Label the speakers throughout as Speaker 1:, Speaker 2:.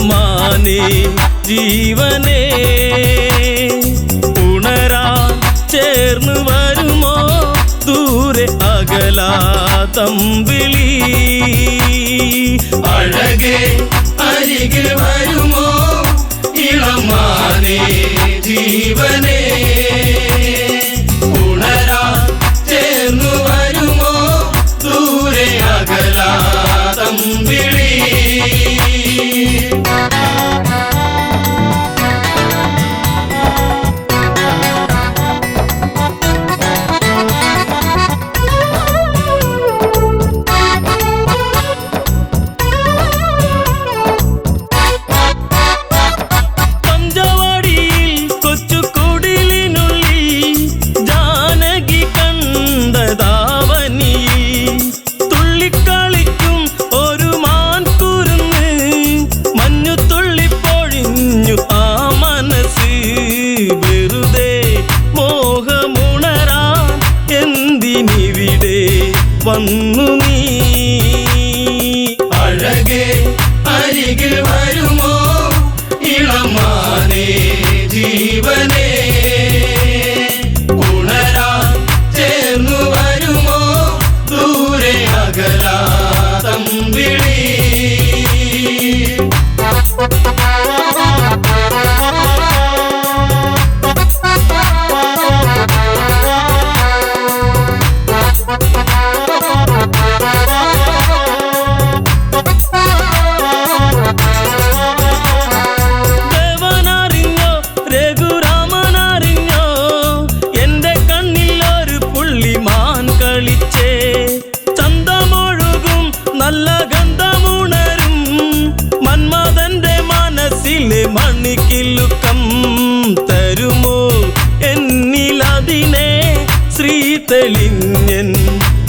Speaker 1: ഇളമാനേ ജീവനേ ഉണരാൻ ചേർന്ന് വരുമോ ദൂരെ അകലാതമ്പിളി
Speaker 2: അഴകേ അരികിൽ വരുമോ ഇളമാനേ ജീവനേ ഉണരാൻ ചേർന്നു വരുമോ ദൂരെ അകലാതമ്പിളി
Speaker 1: വന്നു നീ
Speaker 2: അഴകേ അരികിൽ വരുമോ ഇളമാനേ ജീവനേ ഉണരാൻ ചേർന്നു വരുമോ ദൂരെ അകലാതമ്പിളി
Speaker 1: നല്ല ഗന്ധമുണരും മന്മഥന്റെ മനസ്സിലെ മണിക്കിലുക്കം തരുമോ എന്നിലതിനെ ശ്രീ തെളിഞ്ഞൻ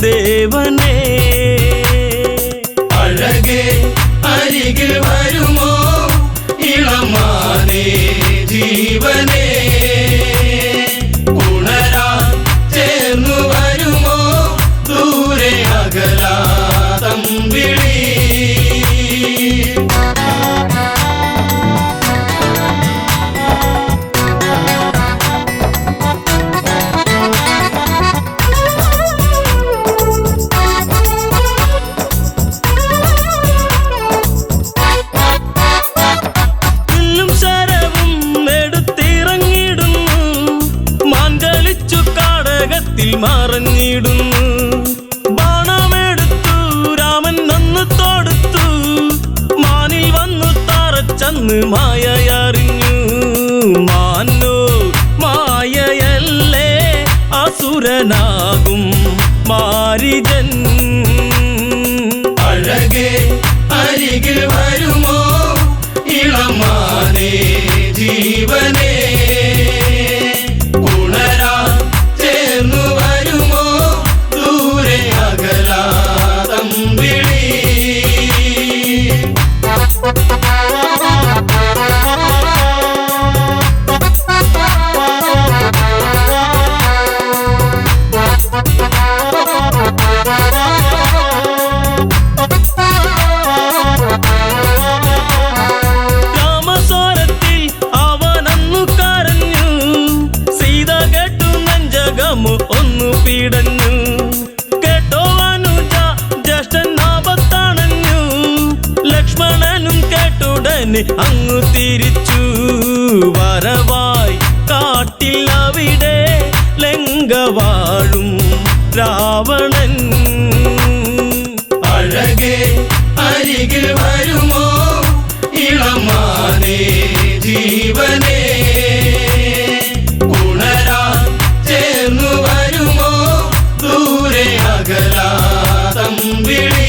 Speaker 1: ദേവനേ
Speaker 2: അഴകേ അരികിൽ വരുമോ ഇളമാനേ ജീവനേ ഉണരാൻ ചേർന്നു വരുമോ ദൂരെ അകലാതമ്പിളി
Speaker 1: മറഞ്ഞിടുന്നു ബാണമെടുത്തു രാമൻ നന്ന് തൊടുത്തു മാനിൽ വന്നു തറച്ചന്ന് മായയറിഞ്ഞു മാനോ മായയല്ലേ അസുരനാകും മാരിജൻ
Speaker 2: അഴകേ അരികിൽ വരുമോ ഇളമാനേ ജീവനേ ഉണരാൻ ചേർന്നു വരുമോ ദൂരെ അകലാതമ്പിളി
Speaker 1: രാമസ്വരത്തിൽ അവനന്നു കരഞ്ഞു സീത കേട്ടു നെഞ്ചകമു ഒന്നു പീടഞ്ഞു കേട്ടോ അനുജ ജ്യേഷ്ഠൻ ആപത്തണഞ്ഞു ലക്ഷ്മണനും കേട്ടുടനെ അങ്ങു തിരിച്ചു വരവായി കാട്ടിൽ അവിടെ ലങ്ക വാഴും രാവണൻ
Speaker 2: അഴകേ അരികിൽ വരുമോ ഇളമാനേ ജീവനേ ഉണരാൻ ചേർന്നു വരുമോ ദൂരെ അകലാതമ്പിളി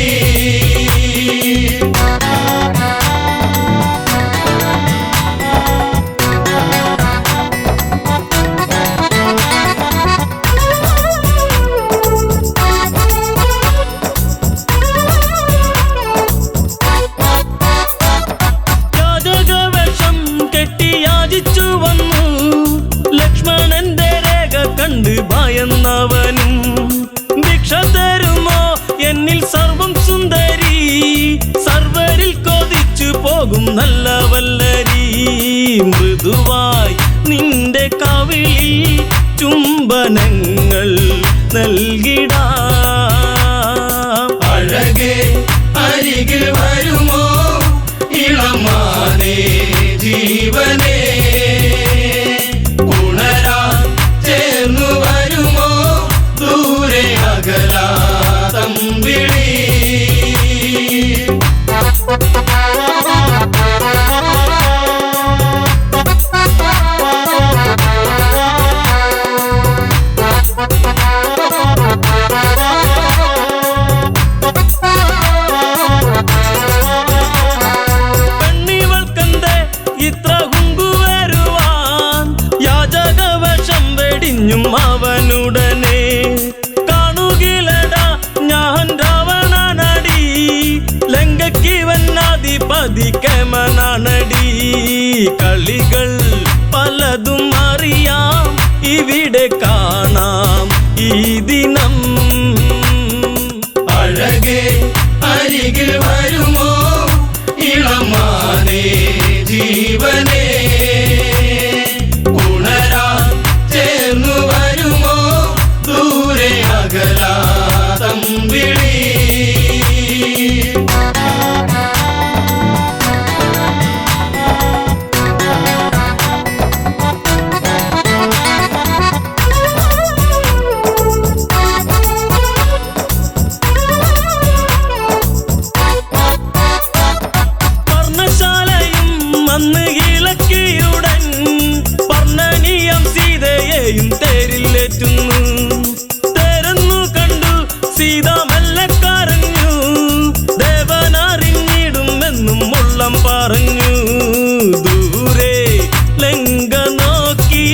Speaker 1: കണ്ട് ഭയന്നവനും ഭിക്ഷ തരുമോ എന്നിൽ സർവം സുന്ദരി സർവരിൽ കൊതിച്ചു പോകും നല്ല വല്ലരി മൃദുവായി നിന്റെ കവിളിൽ ചുംബനങ്ങൾ നൽകിടാം.
Speaker 2: അഴകേ അരികിൽ വരുമോ ഇളമാനേ ജീവനേ, ഉണരാൻ ചേർന്നു വരുമോ ദൂരെ അകലാതം വിളി.
Speaker 1: പെണ്ണിവൾക്കെന്തേ ഇത്ര കുങ്കുവരുവാൻ, യാചകവശം വെടിഞ്ഞും അവനുടനെ കാണുകിലടാ ഞാൻ രാവണനടി, ലങ്കയ്ക്കിവനാധിപതി കേമനാണടി. കളികൾ പലതും അറിയാം ഇവിടെ കാണാം ഈ ദിനം.
Speaker 2: അഴകേ അരികിൽ വരുമോ ഇളമാനേ ജീവനേ, ഉണരാൻ ചേർന്നു വരുമോ ദൂരെ അകലാതം വിളി.
Speaker 1: പർണശാലയും അന്ന് ഇളക്കിയുടൻ പർണനീയം സീതയെയും തേരിലേറ്റുന്നു. തേരെന്നു കണ്ടു സീത മെല്ലെ കരഞ്ഞു, ദേവനറിഞ്ഞിടുമെന്നും ഉള്ളം പറഞ്ഞു. ദൂരെ ലങ്ക നോക്കി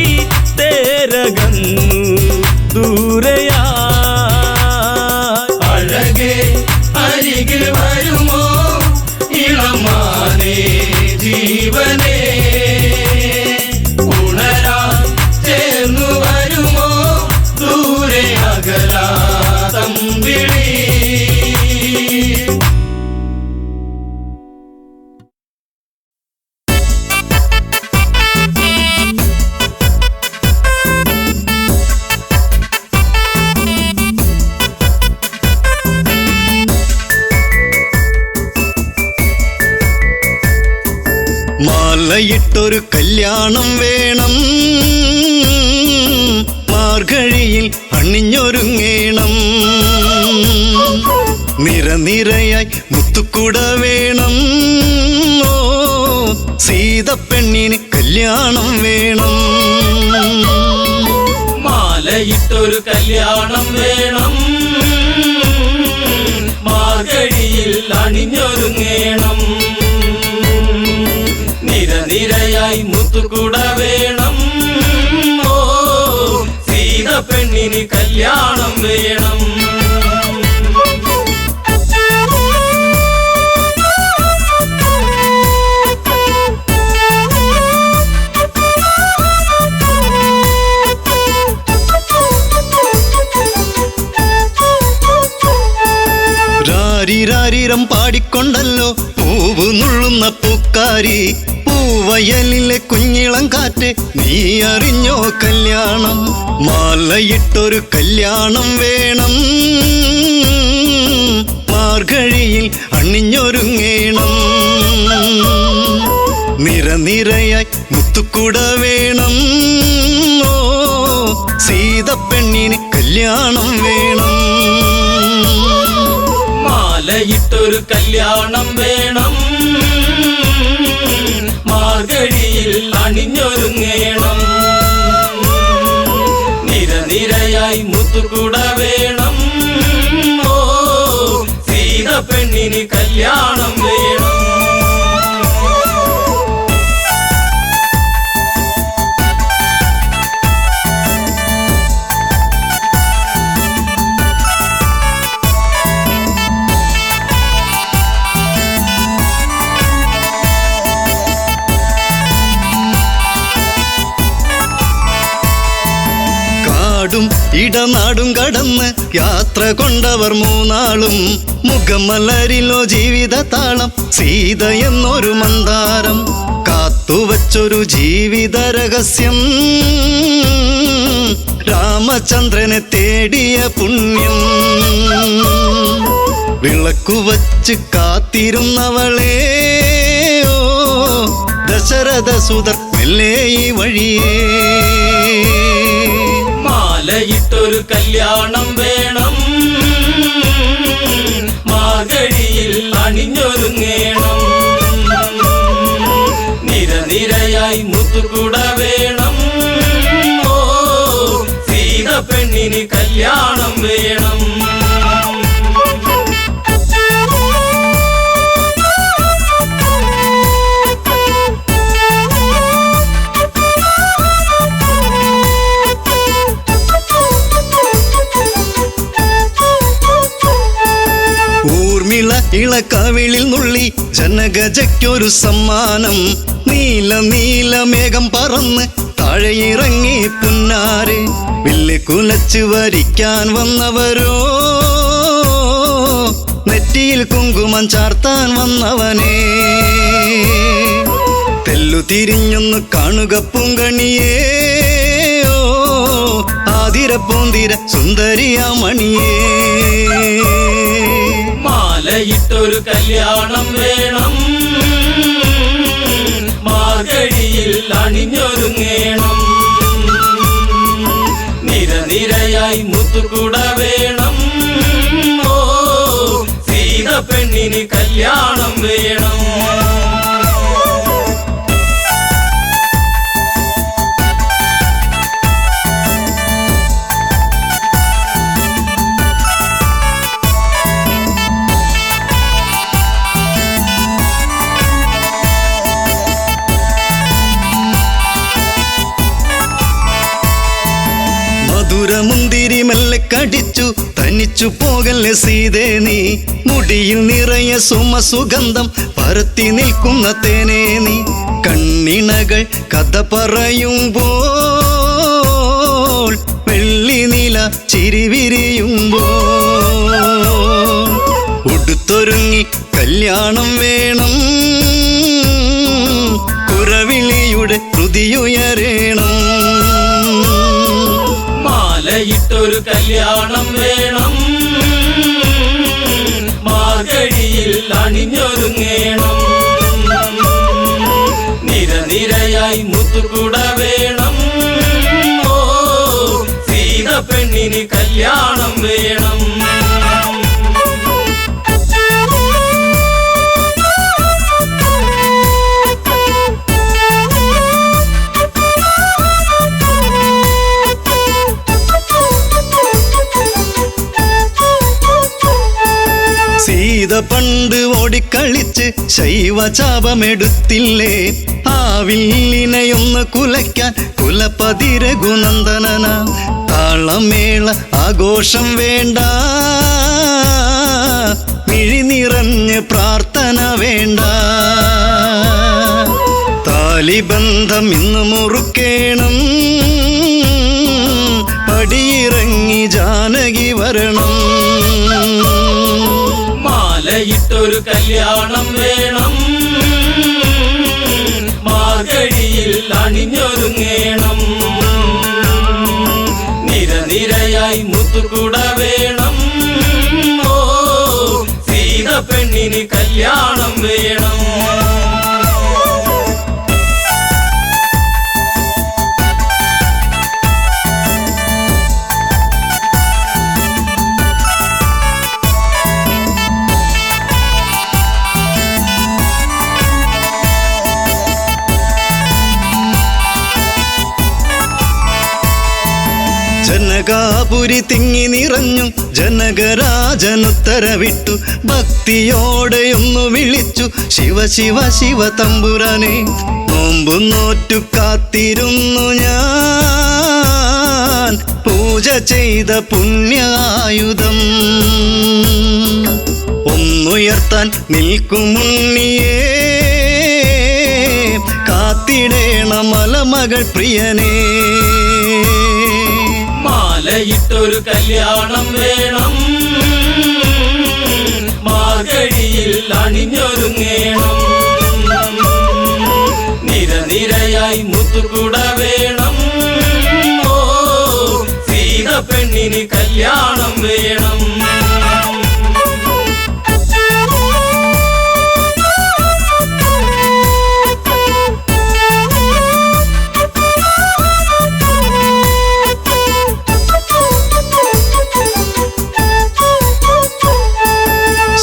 Speaker 1: തേരകന്നു ദൂരയാ.
Speaker 2: അഴകേ അരികിൽ വരുമോ ഇളമാനേ ജീവനേ, ഉണരാൻ ചേർന്നു വരുമോ ദൂരെ അകലാതം വിളി.
Speaker 3: മാലയിട്ടൊരു കല്യാണം വേണം, മാർഗഴിയിൽ അണിഞ്ഞൊരുങ്ങേണം. നിരനിരയായി മുത്തുക്കുട വേണം, ഓ സീതപ്പെണ്ണിന് കല്യാണം വേണം.
Speaker 2: മാലയിട്ടൊരു കല്യാണം വേണം, മാർഗഴിയിൽ അണിഞ്ഞൊരുങ്ങേണം. നിരനിരയായി മുത്തുകുട വേണം, ഓ സീത പെണ്ണിന് കല്യാണം വേണം.
Speaker 3: രാരിരാരിരം പാടിക്കൊണ്ടല്ലോ പൂവ് നുള്ളുന്ന പൂക്കാരി, പൂവയലിലെ കുഞ്ഞിളം കാറ്റ് നീ അറിഞ്ഞോ കല്യാണം. മാലയിട്ടൊരു കല്യാണം വേണം, മാർഗഴിയിൽ അണിഞ്ഞൊരുങ്ങേണം. നിരനിരയായി മുത്തുക്കുട വേണം, ഓ സീതപ്പെണ്ണിന് കല്യാണം വേണം.
Speaker 2: മാലയിട്ടൊരു കല്യാണം വേണം, മാർഗഴിയിൽ അണിഞ്ഞൊരുങ്ങേണം. നിരനിരയായി മുത്തുകുട വേണം, ഓ സീത പെണ്ണിന് കല്യാണം വേണം.
Speaker 3: കാടും ഇടനാടും കടന്ന് യാത്ര കൊണ്ടവർ മൂന്നാളും. മുഖമലരിലോ ജീവിത താളം, സീത എന്നൊരു മന്ദാരം. കാത്തുവച്ചൊരു ജീവിത രഹസ്യം, രാമചന്ദ്രനെ തേടിയ പുണ്യം. വിളക്കുവച്ച് കാത്തിരുന്നവളെ ഓ ദശരഥ സുതർ മെല്ലെ ഈ വഴിയേ.
Speaker 2: മാലയിട്ടൊരു കല്യാണം വേണം, മാർഗഴിയിൽ അണിഞ്ഞൊരുങ്ങേണം. നിരനിരയായി മുത്തുകുട വേണം, ഓ സീത പെണ്ണിന് കല്യാണം വേണം.
Speaker 3: ഇളക്കവിളിൽ നുള്ളി ജനഗജയ്ക്കൊരു സമ്മാനം. നീല നീല മേഘം പറന്ന് താഴെയിറങ്ങി പുന്നാരെ. വില്ല് കുലച്ച് വരിക്കാൻ വന്നവരോ, നെറ്റിയിൽ കുങ്കുമം ചാർത്താൻ വന്നവനെ. തെല്ലു തിരിഞ്ഞൊന്ന് കാണുക പൂങ്കണിയേ, ഓ ആതിര പൂന്തിര സുന്ദരിയാ മണിയേ.
Speaker 2: മാലയിട്ടൊരു കല്യാണം വേണം, മാർഗഴിയിൽ അണിഞ്ഞൊരുങ്ങേണം. നിരനിരയായി മുത്തുകുട വേണം, ഓ സീത പെണ്ണിന് കല്യാണം വേണം.
Speaker 3: മുന്തിരി മെല്ലെ കടിച്ചു തനിച്ചു പോകല്ലേ സീതേ നീ. മുടിയിൽ നിറയെ സുമസുഗന്ധം പരത്തി നിൽക്കുന്ന തേനേ നീ. കണ്ണിണകൾ കഥ പറയുമ്പോൾ വെള്ളി നില ചിരിവിരിയുമ്പോൾ ഉടുത്തൊരുങ്ങി കല്യാണം വേണം, കുരവിളിയുടെ ഹൃതിയുയരേണം.
Speaker 2: മാലയിട്ടൊരു കല്യാണം വേണം, മാർഗഴിയിൽ അണിഞ്ഞൊരുങ്ങേണം. നിരനിരയായി മുത്തുകുട വേണം, ഓ സീത പെണ്ണിന് കല്യാണം വേണം.
Speaker 3: സീത പണ്ട് ഓടിക്കളിച്ച് ശൈവചാപമെടുത്തില്ലേ. ആ വില്ലിനെയൊന്ന് കുലയ്ക്കാൻ കുലപതി രഘുനന്ദനന. താളമേള ആഘോഷം വേണ്ട, മിഴി നിറഞ്ഞ് പ്രാർത്ഥന വേണ്ട. താലിബന്ധം ഇന്ന് മുറുക്കേണം, പടിയിറങ്ങി ജാനകി വരണം.
Speaker 2: മാലയിട്ടൊരു കല്യാണം വേണം, മാർഗഴിയിൽ അണിഞ്ഞൊരുങ്ങേണം. നിരനിരയായി മുത്തുകുട വേണം, ഓ സീത പെണ്ണിന് കല്യാണം വേണം.
Speaker 3: ജനകാപുരി തിങ്ങി നിറഞ്ഞു ജനകരാജനുത്തരവിട്ടു. ഭക്തിയോടെയൊന്നു വിളിച്ചു ശിവ ശിവ ശിവ തമ്പുരാനെ. നോമ്പു നോറ്റു കാത്തിരുന്നു ഞാൻ, പൂജ ചെയ്ത പുണ്യായുധം. ഒന്നുയർത്താൻ നിൽക്കുമുണ്ണിയേ, കാത്തിടേണ മലമകൾ പ്രിയനേ.
Speaker 2: മാലയിട്ടൊരു കല്യാണം വേണം, മാർഗഴിയിൽ അണിഞ്ഞൊരുങ്ങേണം. നിരനിരയായി മുത്തുകുട വേണം, ഓ സീത പെണ്ണിന് കല്യാണം വേണം.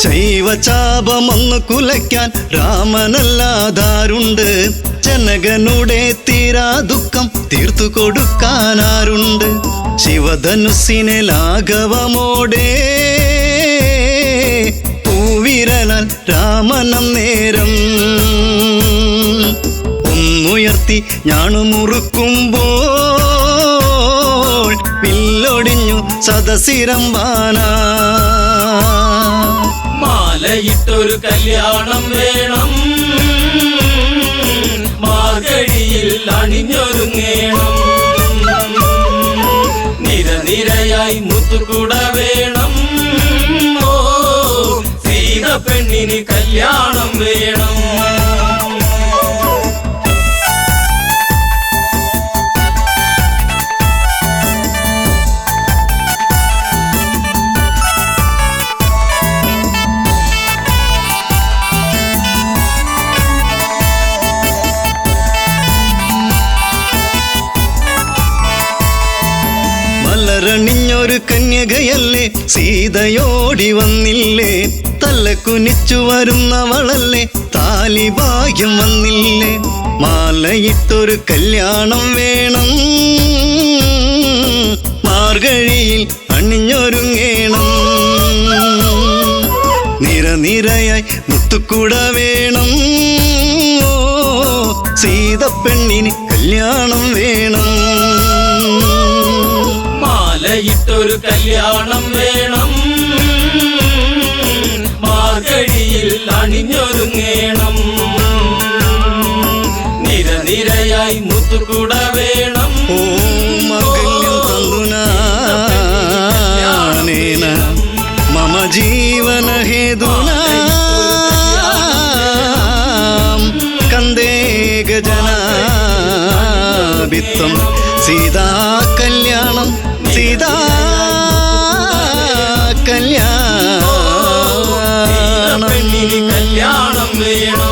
Speaker 3: ശൈവചാപമൊന്നു കുലയ്ക്കാൻ രാമനല്ലാതാരുണ്ട്, ജനകനുടെ തീരാ ദുഃഖം തീർത്തു കൊടുക്കാനാരുണ്ട്. ശിവധനുസിനെ ലാഘവമോടെ പൂവിരലാൽ രാമനം നേരം ഒന്നുയർത്തി ഞാണുമുറുക്കുമ്പോൾ വില്ലൊടിഞ്ഞു സദസിരമ്പാനാ.
Speaker 2: മാലയിട്ടൊരു കല്യാണം വേണം, മാർഗഴിയിൽ അണിഞ്ഞൊരുങ്ങേണം. നിരനിരയായി മുത്തുകുട വേണം, ഓ സീത പെണ്ണിന് കല്യാണം വേണം.
Speaker 3: മലരണിഞ്ഞൊരു കന്യകയല്ലേ സീതയോടി വന്നില്ലേ, തല കുനിച്ചു വരുന്നവളല്ലേ താലി ഭാഗ്യം വന്നില്ലേ. മാലയിട്ടൊരു കല്യാണം വേണം, മാർഗഴിയിൽ അണിഞ്ഞൊരുങ്ങേണം. നിരനിരയായി മുത്തുകുട വേണം, ഓ സീത പെണ്ണിന് കല്യാണം വേണം.
Speaker 2: മാലയിട്ടൊരു കല്യാണം വേണം, മാർഗഴിയിൽ അണിഞ്ഞൊരുങ്ങേണം. നിരനിരയായി മുത്തുകുട വേണം,
Speaker 3: ഓ മംഗല്യം തന്തുനാനേന മമ ജീവന ഹേതുനാ കന്ദേ ഗജനാഭിത്വം സീതാ കല്യാണം, സീതാ കല്യാണം.
Speaker 2: കല്യാണം വേണം.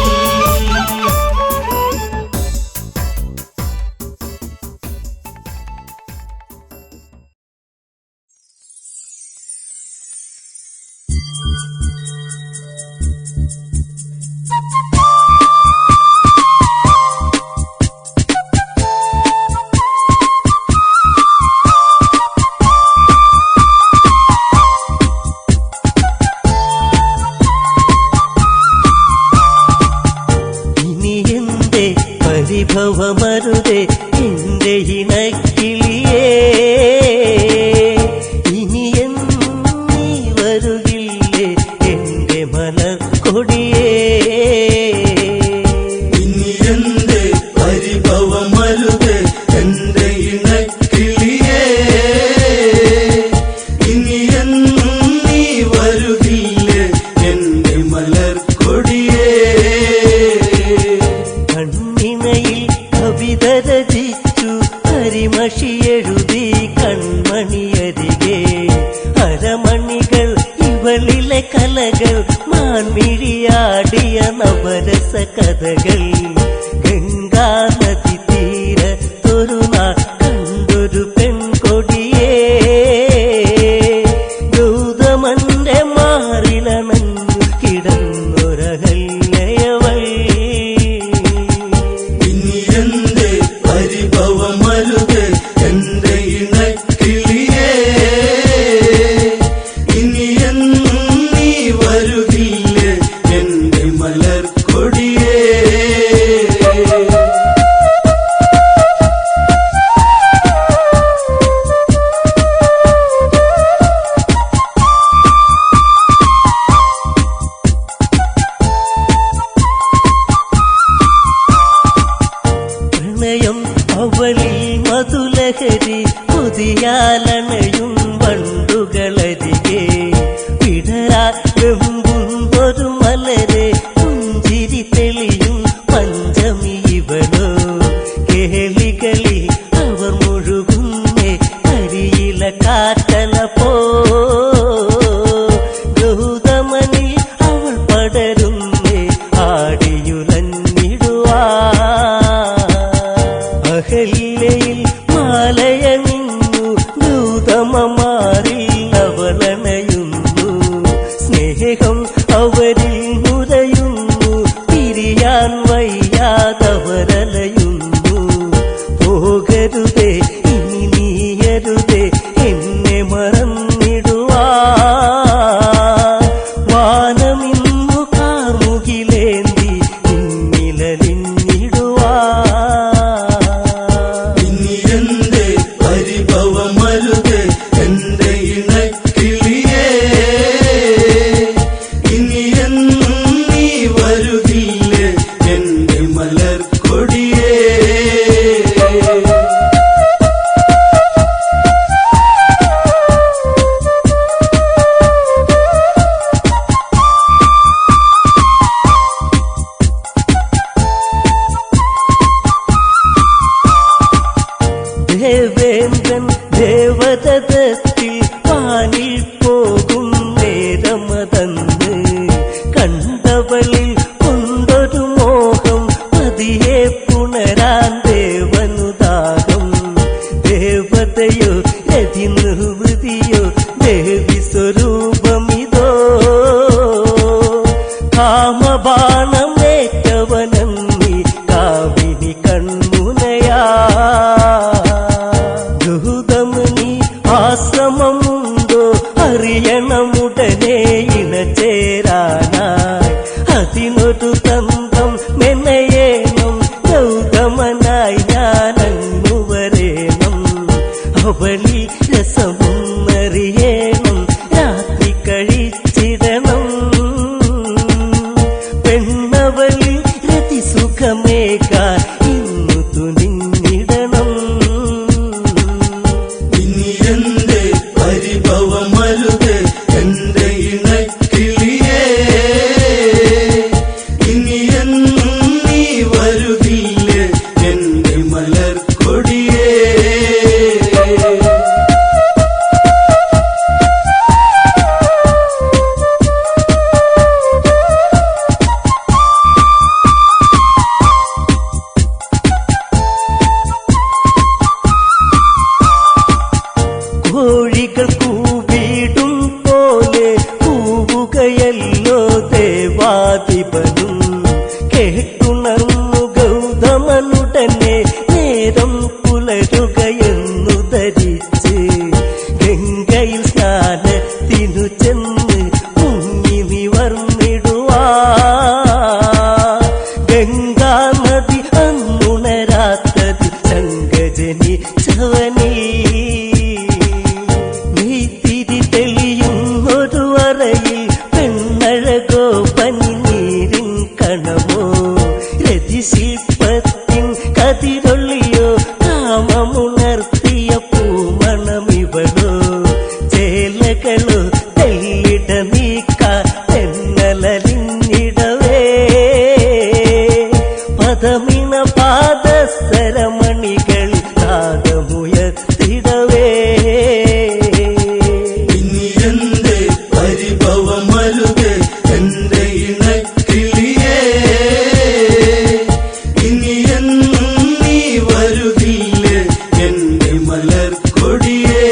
Speaker 4: പരിഭവമരുതേ എന്റെ ഇണക്കിളിയേ, ഇനി എന്നീ വരുകില്ലേ എന്റെ മലർക്കൊടിയേ.
Speaker 2: ഇനി എന്റെ പരിഭവമരുതേ എന്റെ ഇണക്കിളിയേ, ഇനി എന്നും നീ വരുകില്ലേ എന്റെ മലർക്കൊടിയേ.
Speaker 4: കണ്ണിണയിൽ കവിത രചിച്ചു ഹരിമഷി ഞാനലയുന്നു. പോകരുതേ ഇനി നീയരുതേ എന്നെ മറന്നിടുവാ. വാനമിന്നു കാർമുകിലേന്തി നിന്നിലലിഞ്ഞിടുവാ.
Speaker 2: ഇനി എന്റെ പരിഭവമരുതേ എന്റെ ഇണക്കിളിയേ. ഇനി എന്നും നീ വരുകില്ലേ എന്റെ മലർക്കൊടിയേ.
Speaker 4: ദേവേന്ദ്രൻ ദേവതത്തിൽ പാനിൽ പോകും നേരമതന്ന് കണ്ടവളിൽ കൊണ്ടൊരു മോഹം പതിയെ പുണരാൻ ദേവനുദാഹം. ദേവതയോ രതി നിർവൃതിയോ ദേവി സ്വരൂപമിതോ. കാമബാണമേറ്റവനന്നി കാവിനി കൺമുനയാ. ഗൗതമനി ആശ്രമമുണ്ടോ അറിയണമുടനെ ഇണചേരാനായി. അതിനൊരു തന്ത്രം മെനയേണം ഗൗതമനായി ഞാനങ്ങു വരേണം. അവളി രസമൊന്നറിയേണം രാത്രി കഴിച്ചിടണം. പെണ്ണവളി രതിസുഖമേകാൻ ഇന്നു തുനിഞ്ഞിടണം.
Speaker 2: ഇനി എന്റെ പരിഭവമരുതേ എന്റെ ഇണക്കിളിയേ. ഇനി എന്നും നീ വരുകില്ലേ എന്റെ മലർക്കൊടിയേ.
Speaker 4: കോഴികൾ കൂവിടും പോലെ കൂവുകയല്ലോ ദേവാധിപനും. കേട്ടുണർന്നു ഗൗതമനുടനെ നേരം പുലരുകയെന്നു ധരിച്ച് ഗംഗയിൽ സ്നാനത്തിനു ചെന്ന് മുങ്ങി നിവർന്നിടുവാ. ഗംഗാനദി അന്നുണരാത്തത് ശങ്കജനിച്ചവനീ. നെയ്ത്തിരി തെളിയുന്നൊരു അറയിൽ പെണ്ണഴകോ പനിനീരിൻ കണമോ. രതിശില്പത്തിൻ കതിരൊള്ളിയോ കാമമുണർത്തിയ പൂമണമിവളോ. ചേലകളോ തെല്ലിട നീക്കാ തെന്നലിഞ്ഞിടവേ. പദമിണ പാദസരമണികൾ നാദമുയർത്തിടവേ.
Speaker 2: ഇനി എന്റെ പരിഭവമരുതേ എന്റെ ഇണക്കിളിയേ. ഇനി എന്നും നീ വരുകില്ലേ എന്റെ മലർക്കൊടിയേ.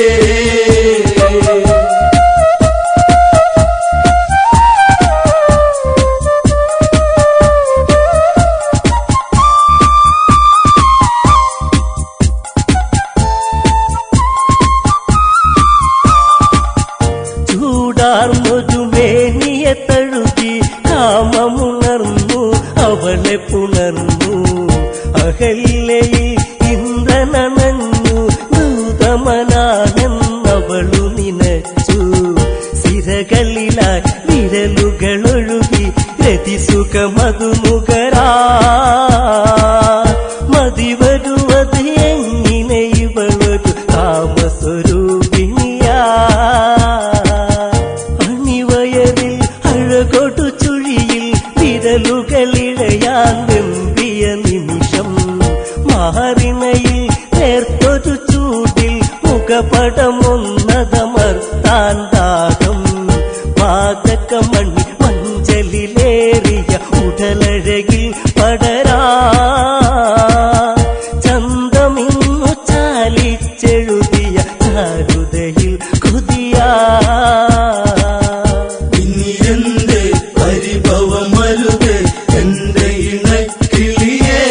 Speaker 4: ചൂടാർന്നൊരു മേനിയെ തഴുകി കാമമുണർന്നു അവളെ പുണർന്നു. അഹല്യയിൽ ഇന്ദ്രനണഞ്ഞു ഗൗതമനാണെന്നവളു നിനച്ചു. സിരകളിലായി വിരലുകളൊഴുകി രതിസുഖമതു നുകരാ. മതിവരുവത് എങ്ങനെ ഇവളൊരു കാമസ്വരൂപിണിയാ. അണിവയറിൽ അഴകൊടു ചുഴിയിൽ വിരലുകളിഴയാൻ വെമ്പിയ നിമിഷം. മാറിണയിൽ നേർത്തൊരു ചൂടിൽ മുഖപടമൊന്നതമർത്താൻ ദാഹം. പാതകമണി മഞ്ചലിലേറിയ ഉടലഴകിൽ പടരാ. ചന്തമിന്നു ചാലിച്ചെഴുതിയ ചാരുതയിൽ കൊതിയാ.
Speaker 2: ഇനി എന്റെ പരിഭവമരുതേ എന്റെ ഇണക്കിളിയേ.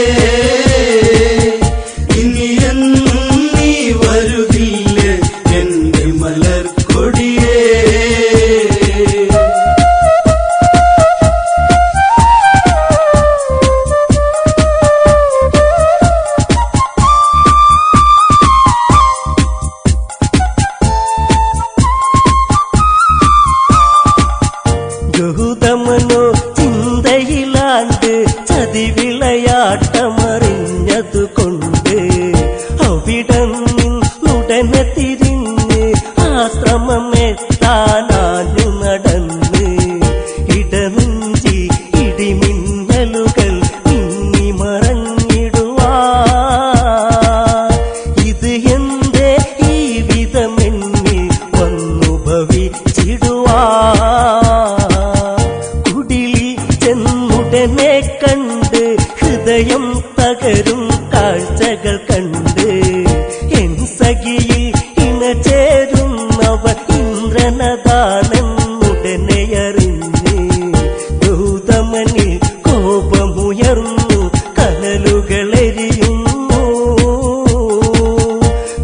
Speaker 4: കഥകൾ കണ്ട് എൻ സഖിയിൽ ഇണ ചേരുന്നവർ ഇന്ദ്രനതാണെന്നുടനെ അറിഞ്ഞ് ഗൗതമനിൽ കോപമുയർന്നു കനലുകളെരിയുന്നു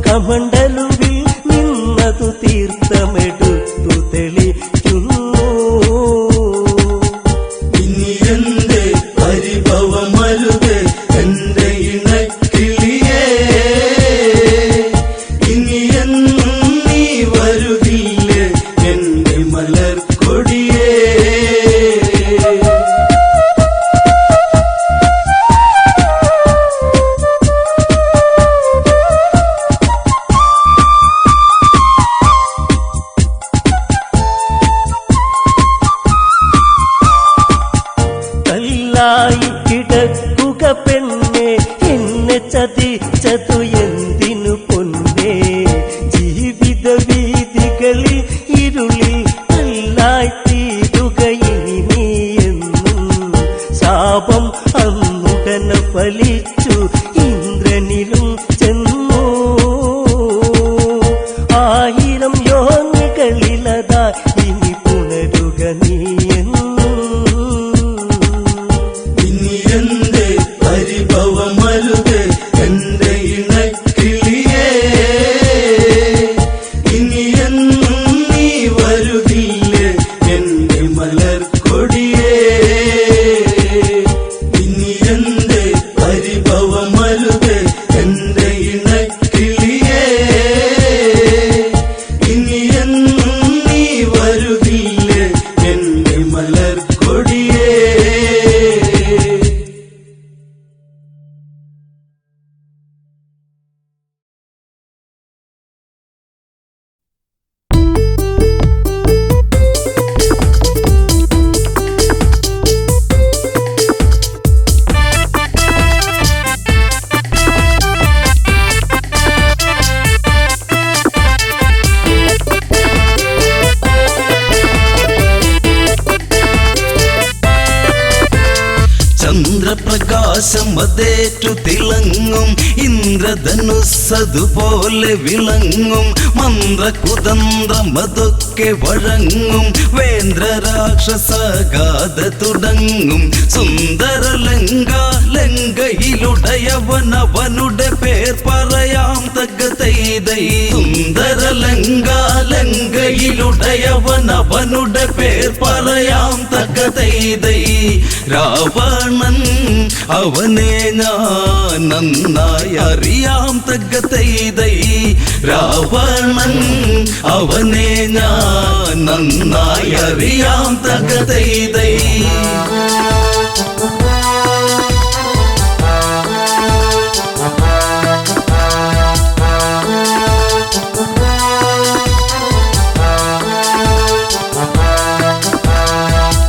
Speaker 4: കമണ്ടലുവിൽ നിന്നതു തീർത്ഥമെടുത്തു തെളിക്കുന്നു
Speaker 2: ഇനി എന്റെ പരിഭവമരുത് എന്റെ ഇണക്കിളിയേ ഇനി എന്നും നീ വരുകില്ലേ എന്റെ മലർക്കൊടിയേ
Speaker 4: കല്ലായി കിടക്കുക പെണ്ണെ എന്നെ ചതിച്ചതു എന്തിനു പൊന്നെ ജീവിത വീതികളിൽ ഇരുളിൽ കല്ലായി തീരുക ഇനി നീ എന്നും ശാപം അന്നുടനെ ഫലിച്ചു ഇന്ദ്രനിലും ചെന്നു 1000 യോനികളിലതാ ഇനി പുണരുക നീ എന്നും
Speaker 2: ഇനി എന്റെ പരിഭവമരുത് എന്റെ ഇണക്കിളിയേ ഇനി എന്നും നീ വരുകില്ലേ എന്റെ മലർക്കൊടിയേ ഇനി എന്റെ പരിഭവമരുത് എന്റെ ഇണക്കിളിയേ ഇനി എന്നും നീ വരുകില്ലേ എന്റെ മലർക്കൊടിയേ
Speaker 1: ചന്ദ്രപ്രകാശം അതേറ്റു തിളങ്ങും ഇന്ദ്രധനുസ്സതുപോലെ വിളങ്ങും മന്ത്രകുതന്ത്രമതൊക്കെ വഴങ്ങും വേന്ദ്രരാക്ഷസഗാഥ തുടങ്ങും സുന്ദരലങ്ക ലങ്കയിലുടയവനവനുടെ പേർ പറയാം തകതൈതൈ സുന്ദരലങ്ക ലങ്കയിലുടയവനവനുടെ പേർ പറയാം തകതൈതൈ രാവണൻ അവനെ ഞാൻ നന്നായി അറിയാം തകതൈതൈ രാവണൻ അവനെ ഞാൻ നന്നായി അറിയാം തകതൈതൈ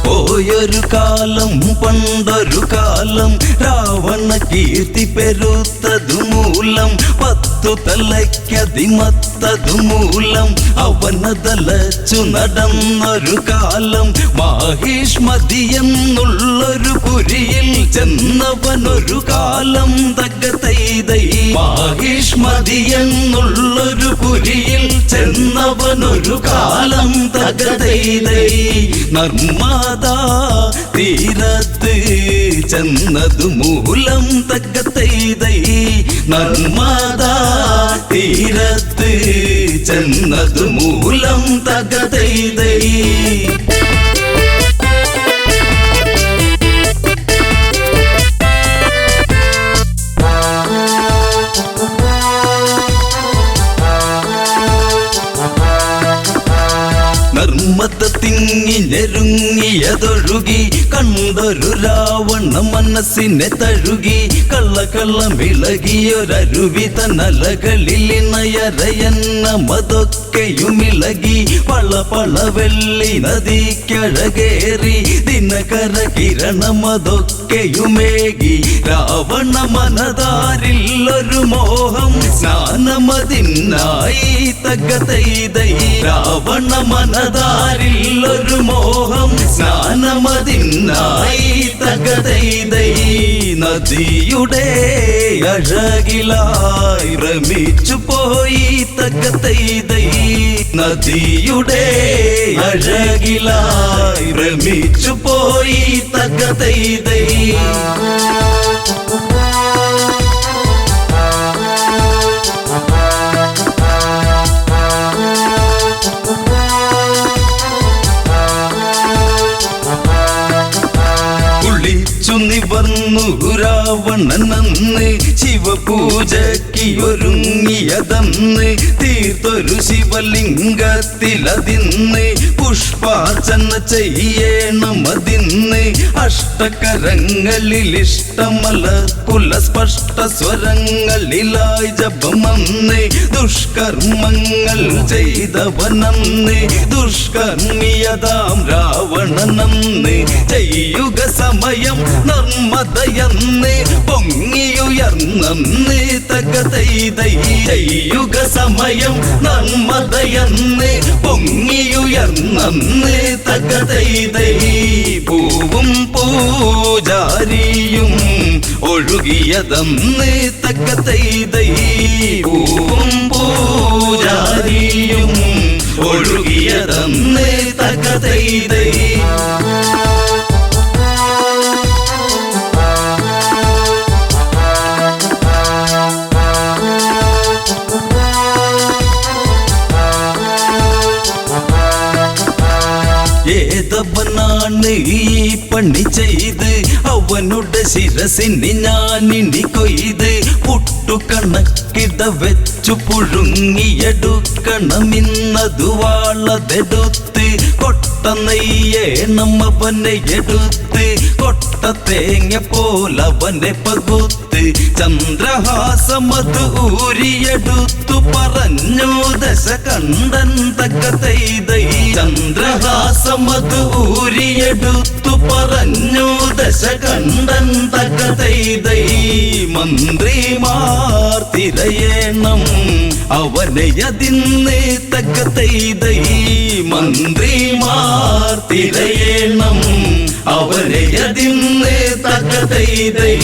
Speaker 1: പോയൊരു കാലം പണ്ടൊരു കാലം രാവണ കീർത്തി പെരുത്തതു മൂലം 10 തലയ്ക്കതിമത്തതു മൂലം അവനതലച്ചു നടന്നൊരു കാലം മാഹിഷ്മതിയെന്നുള്ളൊരു പുരിയിൽ ചെന്നവനൊരു കാലം തകതൈതൈ മാഹിഷ്മതിയെന്നുള്ളൊരു പുരിയിൽ ചെന്നവനൊരു കാലം തകതൈതൈ നർമ്മദാ തീരത്ത് ചെന്നതു മൂലം തകതൈതൈ നർമ്മദാ തീരത്ത് ചെന്നതു മൂലം തകതൈതൈ നർമ്മദ തിങ്ങി ഞെരുങ്ങിയതൊഴുകി കണ്ടൊരു രാവണ മനസ്സിനെ തഴുകി കള്ളമിളകിയൊരരുവി തന്നലകളിൽ നയരയന്നമതൊക്കെയുമിളകി പള വെള്ളി നദിക്കഴകേറി ദിനകര കിരണമതൊക്കെയുമേകി രാവണ മനതാരിൽ ഒരു മോഹം സ്നാനമതിനായി തകതൈതൈ രാവണ മനതാരിൽ ഒരു മോഹം സ്നാനമതിനായി തകതൈതൈ നദിയുടെ അഴകിലായി ഭ്രമിച്ചു പോയി തകതൈതൈ നദിയുടെ അഴകിലായി ഭ്രമിച്ചു പോയി തകതൈതൈ നിവർന്നു രാവണനന്ന് ശിവപൂജയ്ക്കൊരുങ്ങിയതന്ന് തീർത്തൊരു ശിവലിംഗത്തിലതിന്ന് പുഷ്പാർച്ചന ചെയ്യണമതിന്ന് അഷ്ടകരങ്ങളിൽ ഇഷ്ടമല കുലസ്പഷ്ട സ്വരങ്ങളിലായി ജപമന്ന് ദുഷ്കർമ്മങ്ങൾ ചെയ്തവനന്ന് ദുഷ്കർമ്മിയതാം രാവണനന്ന് ചെയ്യുക സമയം നർമ്മദയന്ന് പൊങ്ങിയുയർന്നന്ന് തകതൈതൈ ചെയ്യുക സമയം നർമ്മദയന്ന് പൊങ്ങിയുയർന്നന്ന് തകതൈതൈ പൂവും പൂജാരിയും ഒഴുകിയതന്ന് തകതൈതൈ പൂവും പൂജാരിയും ഒഴുകിയതന്ന് തകതൈതൈ ഏതവനാണ് ഈ പണി ചെയ്ത് അവനുടെ ശിരസിന് ഞാനിനി കൊയ്ത് പുട്ടുകണക്കിട വെച്ചു പുഴുങ്ങിയെടുക്കണമിന്നതു വാളതെടുത്ത് കൊട്ട നെയ്യേണം അവനെ എടുത്ത് കൊട്ട തേങ്ങ പോലവനെ പകുത്ത് ചന്ദ്രഹാസമത് ഊരിയെടുത്തു പറഞ്ഞു ദശകണ്ഠൻ തകതൈതൈ ചന്ദ്രഹാസമത് ഊരിയെടുത്തു പറഞ്ഞു ദശകണ്ഠൻ തകതൈതൈ മന്ത്രിമാർ തിരയണം അവനെ അതിന്ന് തകതൈതൈ മന്ത്രിമാർ തിരയണം അവനെ അതിന്ന് തകതൈതൈ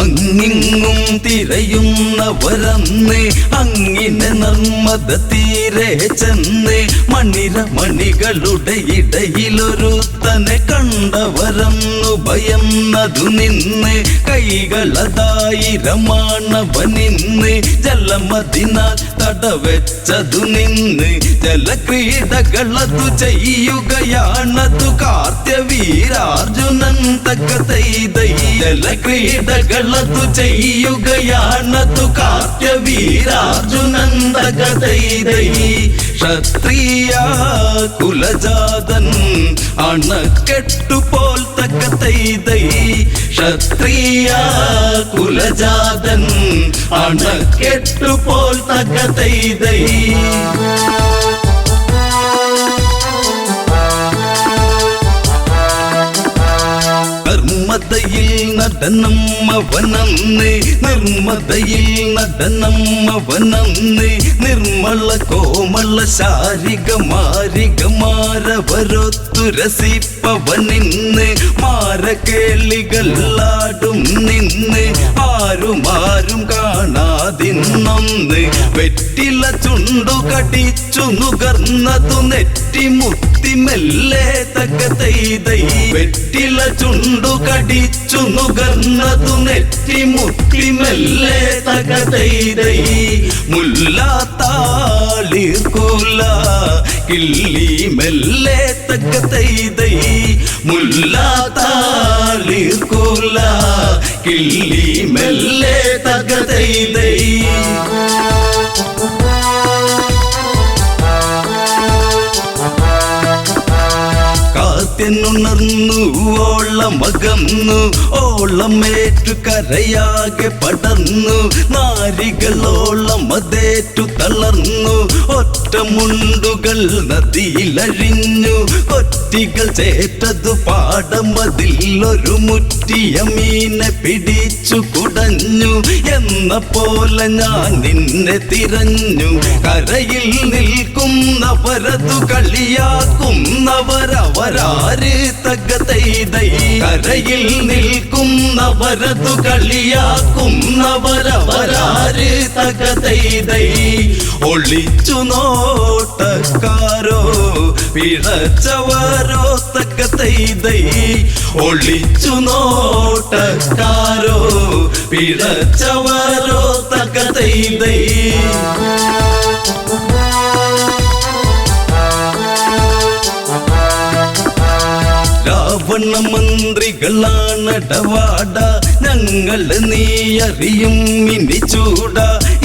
Speaker 1: അങ്ങിങ്ങും തിരയുന്നവരന്ന് അങ്ങിനെ നർമ്മദ തീരെ ചെന്ന് മണികളുടെ ഇടയിലൊരുത്തനെ കണ്ടവരന്നു ഭയന്നതു നിന്ന് കൈകളതായിരമാണവനിന്ന് ജലമതിനാൽ തടവെച്ചതു നിന്ന് ജലക്രീഡകളതു ചെയ്യുകയാണതു കാർത്യവീരാർജുനൻ തകതൈതൈ ജലക്രീഡകളതു ചെയ്യുകയാണതു കാർത്യവീരാർജുനൻ തകതൈതൈ ക്ഷത്രിയ കുലജാതൻ അണക്കെട്ടുപോൽ തകതൈതൈ ക്ഷത്രിയ കുലജാതൻ അണക്കെട്ടുപോൽ തകതൈതൈ നിർമ്മതയിൽ നടനം അവനന്ന് നിർമ്മതയിൽ നടനം അവനന്ന് നിർമ്മല കോമള ശാരിക മാരികമാരവരൊത്തു രസിപ്പവനിന്ന് മാരകേളികളാടും നിന്ന് ആരും കാണാതിന്നൊന്ന് വെറ്റില ചുണ്ടു കടിച്ചു നുകർന്നതു നെറ്റിമുത്തി മെല്ലെ തകതൈതൈ വെറ്റില ചുണ്ടു കടിച്ചു നുകർന്നതു നെറ്റിമുത്തി മെല്ലെ തകതൈതൈ മുല്ലാത്താളിർകൂല കിള്ളി മെല്ലെ തകതൈതൈ മുല്ലാത്താളിർകൂല കിള്ളി മെല്ലെ തകതൈതൈ മർത്യനുണർന്നു ഓളമകന്നു ഓളമേറ്റു കരയാകെ പടർന്നു നാരികളോളം അതേറ്റു തളർന്നു ഒറ്റമുണ്ടുകൾ നദിയിലഴിഞ്ഞു കൊറ്റികൾ ചേറ്റതു പാടമതിൽ ഒരു മുറ്റിയ മീനെ പിടിച്ചു കുടഞ്ഞു എന്ന പോലെ ഞാൻ നിന്നെ തിരഞ്ഞു കരയിൽ നിൽക്കുന്നവരതു കളിയാക്കുന്നവരവരാര് തകതൈതൈ കരയിൽ നിൽക്കുന്നവരതു കളിയാക്കുന്നവരവരാര് തകതൈതൈ ഒളിച്ചു നോട്ടക്കാരോ പിഴച്ചവരോ തകതൈതൈ ഒളിച്ചു നോട്ടക്കാരോ പിഴച്ചവരോ തകതൈതൈ രാവണ മന്ത്രികളാണടവാട ഞങ്ങൾ നീ അറിയും ഇനി ചൂട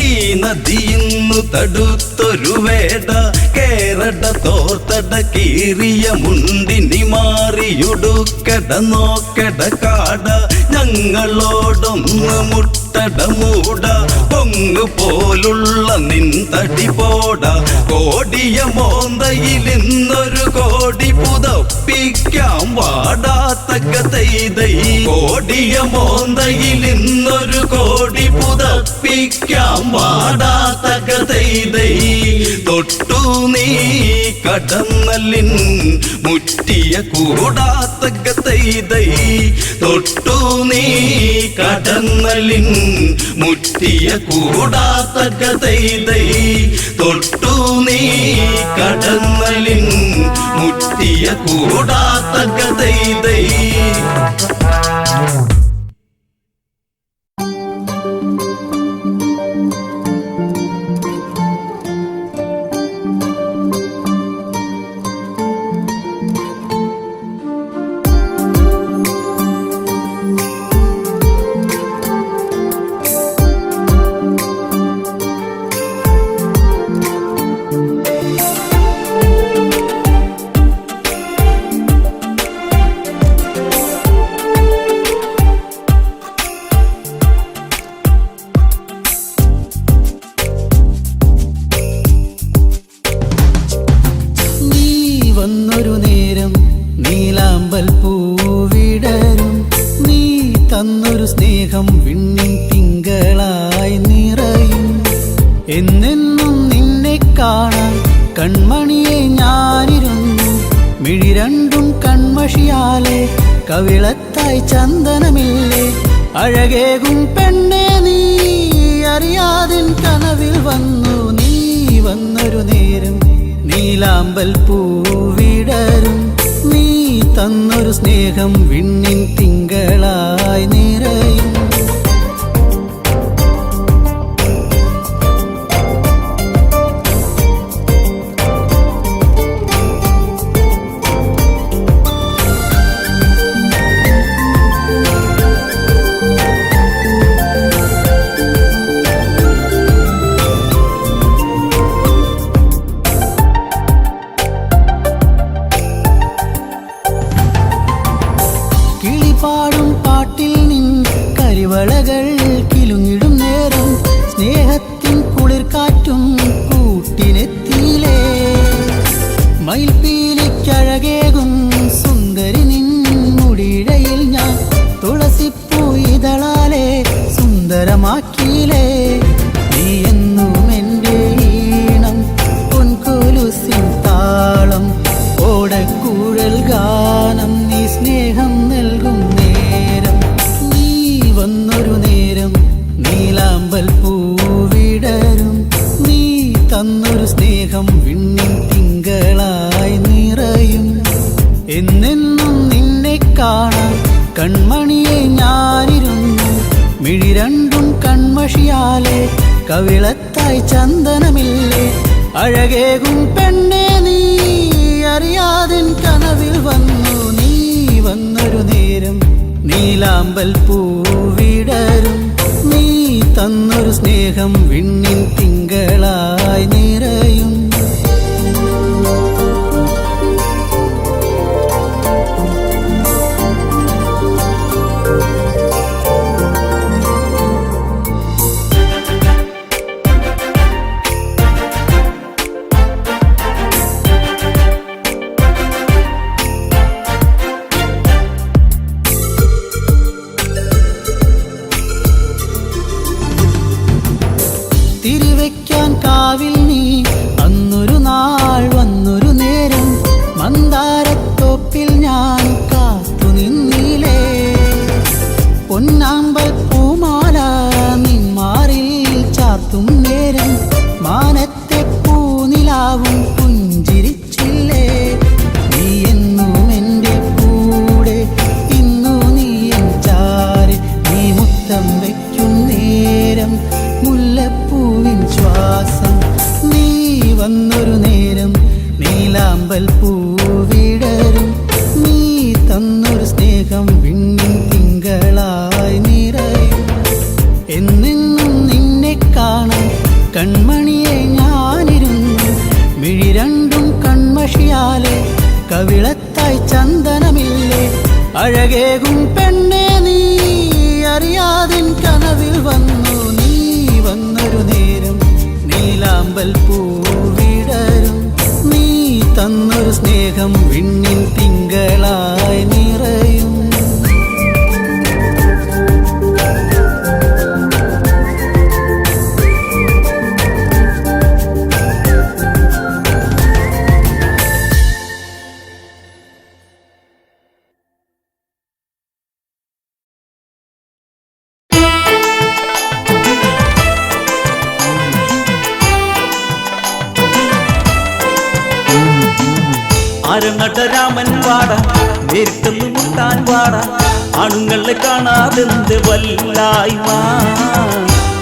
Speaker 1: ഈ നദിയിന്നു തടുത്തൊരു വേട കേരട തോർത്തട കീറിയ മുണ്ടിനി മാറിയുടുക്കട നോക്കട കാട ഞങ്ങളോടൊന്ന് മുട്ടട മൂട പൊങ്ങു പോലുള്ള നിൻ തടി പോട കോടിയ മോന്തയിൽ ഇന്നൊരു കോടി പുതപ്പിക്കാം വാടാത്തകതൈതൈ കോടിയ മോന്തയിൽ ഇന്നൊരു കോടി പുതപ്പിക്കാം വാടാത്തകതൈതൈ തൊട്ടു നീ കടന്നലിൻ മുറ്റിയ കൂടാത്തകതൈതൈ തൊട്ടു നീ കടന്നലിൻ മുറ്റിയ കൂടാത്തകതൈതൈ തൊട്ടു നീ കടന്നലിൻ മുറ്റിയ കൂടാത്തകതൈതൈ
Speaker 5: കവിളത്തായി ചന്ദനമില്ലേ അഴകേകും പെണ്ണെ നീ അറിയാതിൻ കനവിൽ വന്നു നീ വന്നൊരു നേരം നീലാമ്പൽ പൂവിടരും നീ തന്നൊരു സ്നേഹം വിണ്ണിൻ തിങ്കളായി നിറയും പാടും പാട്ടിൽ നിൻ കരിവളകൾ കിലുങ്ങിടും നേരം സ്നേഹത്തിൻ കുളിർക്കാറ്റും കൂട്ടിനെത്തിയിലേ മയിൽപ്പീലിക്കഴകേകും സുന്ദരി നിൻ മുടിയിഴയിൽ ഞാൻ തുളസിപ്പൂ ഇതളാലെ സുന്ദരമാക്കിയിലേ നീ എന്നും എൻ്റെ ഈണം പൊൻകൊലുസിൻ താളം ഓടക്കൂഴൽ ഗാനം നീ സ്നേഹം നൽകും നേരം നീ വന്നൊരു നേരം നീലാമ്പൽ പൂവിടരും നീ തന്നൊരു സ്നേഹം വിണ്ണിൻ തിങ്കളായി നിറയും എന്നെന്നും നിന്നെ കാണാൻ കൺമണിയെ ഞാനിരുന്നു മിഴി രണ്ടും കൺമഷിയാലെ കവിളത്തായി ചന്ദനമില്ലേ അഴകേകും പെണ്ണെ നീ അറിയാതിൻ കനവിൽ വന്നു നീ വന്നൊരു നേരം നീലാമ്പൽ പൂവിടരും നീ തന്നൊരു സ്നേഹം വിണ്ണിൻ തിങ്കളായി നിറയും ചന്ദനമില്ലേ അഴകേകും പെണ്ണെ നീ അറിയാതിൻ കനവിൽ വന്നു നീ വന്നൊരു നേരം നീലാമ്പൽ പൂവിടരും നീ തന്നൊരു സ്നേഹം വിണ്ണിൻ തിങ്കളായി നിറയും
Speaker 1: അരനടരാമൻ വാട നേരിട്ടൊന്ന് മുട്ടാൻ വാട ആണുങ്ങളെ കാണാതെന്ത് വല്ലായ്മ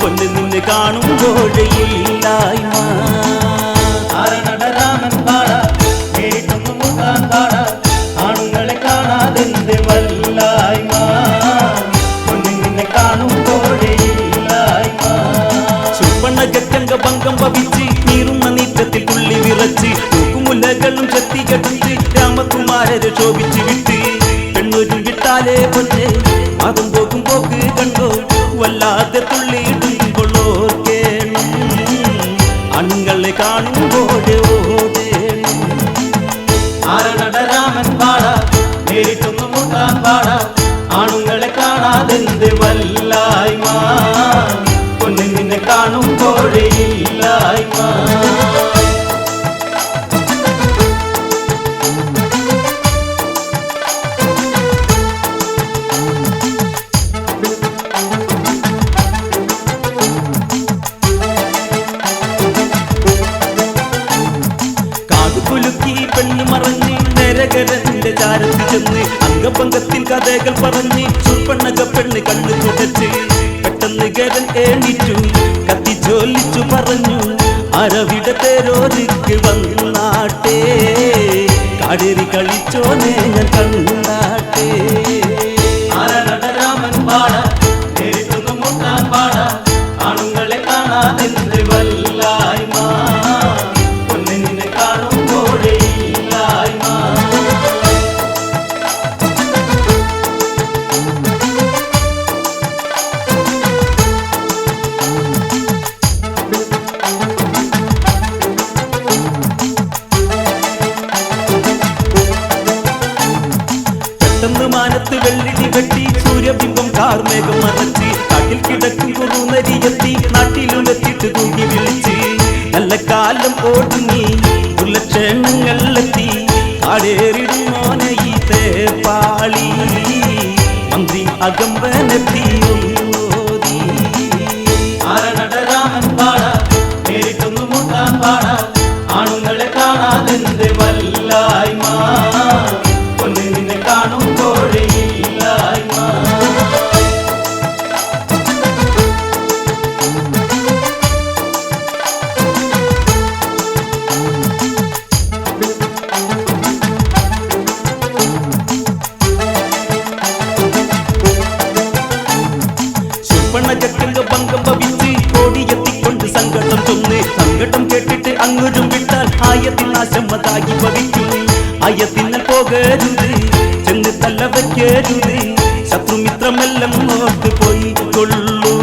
Speaker 1: പൊന്ന് നിന്നെ കാണുമ്പോഴേയില്ലായ്മ അരനടരാമൻ വാട നേരിട്ടൊന്ന് മുട്ടാൻ വാട ആണുങ്ങളെ കാണാതെന്ത് വല്ലായ്മ പൊന്ന് നിന്നെ കാണുമ്പോഴേയില്ലായ്മ സുപ്പണ്ണകറ്റങ്ക ഭംഗം ഭവിച്ച് നീറുന്ന നീറ്റത്തിൽ തുള്ളി വിറച്ച് മുലകളും ചെത്തികെടുത്ത് രാമകുമാരരെ ശോഭിച്ചു വിട്ട് പെണ്ണൊരു വിട്ടാലേ പൊന്നെ അതും പോകും പോക്ക് കണ്ടോ വല്ലാതെ തുള്ളിയിടുമ്പോഴോർക്കേണം അണുങ്ങളെ കാണുമ്പോഴേ ഓടേണം ആരണടരാമൻ പാട നേരിട്ടൊന്ന് മുട്ടാൻ പാട ആണുങ്ങളെ കാണാതെന്ത് വല്ലായ്മ പൊന്നെ നിന്നെ കാണുമ്പോഴേ ഇല്ലായ്മ പെണ്ണ് മറഞ്ഞ് നരകരന്റെ ചാരത്തിൽ ചെന്ന് അംഗഭംഗത്തിൽ കഥകൾ പറഞ്ഞ് സുപ്പണ്ണക പെണ്ണ് കണ്ണു തുടച്ച് പെട്ടെന്ന് കരൻ എണീറ്റു കത്തി ചോലിച്ചു പറഞ്ഞു അരവിടെ തേരോരിക്ക് വന്നാട്ടെ കാടേറി കളിച്ചോനെ ഞാൻ കണ്ടാട്ടെ ആരണടരാമൻ പാട നേരിട്ടൊന്ന് മുട്ടാൻ പാട ആണുങ്ങളെ കാണാതെന്ത് വല്ലായ്മ പൊന്നെ നിന്നെ കാണുമ്പോഴേ ഇല്ലായ്മ പെട്ടെന്ന് മാനത്ത് വെള്ളിടി വെട്ടി സൂര്യബിംബം കാർമേഘം മറച്ച് കാട്ടിൽ കിടക്കും കുറുനരിയെത്തി നാട്ടിലും എത്തിയിട്ട് തൂങ്ങി വിളിച്ച് നല്ല കാലം ഓടുങ്ങി ഉള്ളക്ഷേണങ്ങളെത്തി കാടേറിടും മോനെ ഈ തേപ്പാളി മന്ത്രി അകമ്പനെത്തി ഓതി ആരണടരാമൻ പാട നേരിട്ടൊന്ന് മുട്ടാൻ പാട ആണുങ്ങളെ കാണാതെന്ത് വല്ലായ്മ പൊന്നെ നിന്നെ കാണുമ്പോഴേ ഇല്ലായ്മ സുപ്പണ്ണകറ്റങ്ക ഭംഗം ഭവിച്ച് ഓടിയെത്തിക്കൊണ്ട് സങ്കടം ചൊന്ന് സങ്കടം കേട്ടിട്ട് അങ്ങൊരും വിട്ടാൽ ആയത്തിൽ നാശമതായി ഭവിക്കും ആയത്തിന്നൽ പോകരുത് ചെന്ന് തല്ല വയ്ക്കരുത് ശത്രുമിത്രമെല്ലാം നോക്ക് പോയി കൊള്ളൂ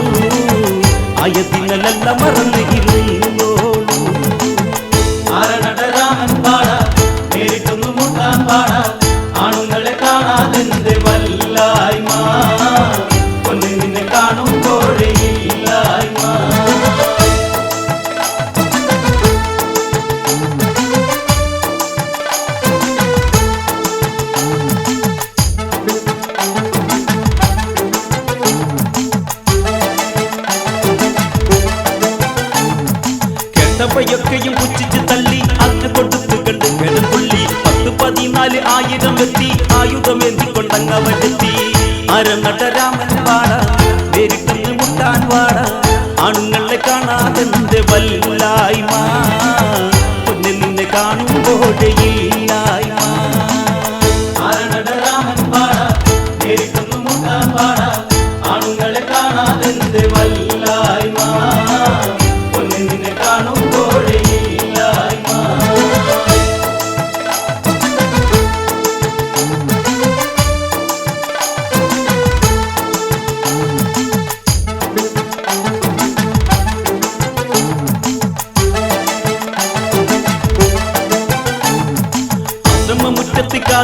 Speaker 1: ആയത്തിനലെല്ലാം മറന്ന് ഇരുന്നോളൂ ആരണടരാമൻ പാട നേരിട്ടൊന്ന് മുട്ടാൻ പാട ആണുങ്ങളെ കാണാതെന്ത് വല്ലായ്മ പൊന്നെ നിന്നെ കാണുമ്പോഴേ ഇല്ലായ്മ കേട്ടവയൊക്കെയും പുച്ഛിച്ച് തള്ളി അന്ന് കൊടുത്തു കണ്ട് കിടപ്പുള്ളി 10-14 എത്തി ആയുധമേന്തിക്കൊണ്ടങ്ങവടെത്തി അരനടരാമൻ വാട നേരിട്ടൊന്ന് മുട്ടാൻ വാട ആണുങ്ങളെ കാണാതെന്ത് വല്ലായ്മ പൊന്നെ നിന്നെ കാണുമ്പോഴേ ഇല്ലായ്മ അരനടരാമൻ വാട നേരിട്ടൊന്ന് മുട്ടാൻ വാട ആണുങ്ങളെ കാണാതെന്ത് വല്ലായ്മ പൊന്നെ നിന്നെ കാണുമ്പോഴേ ഇല്ലായ്മ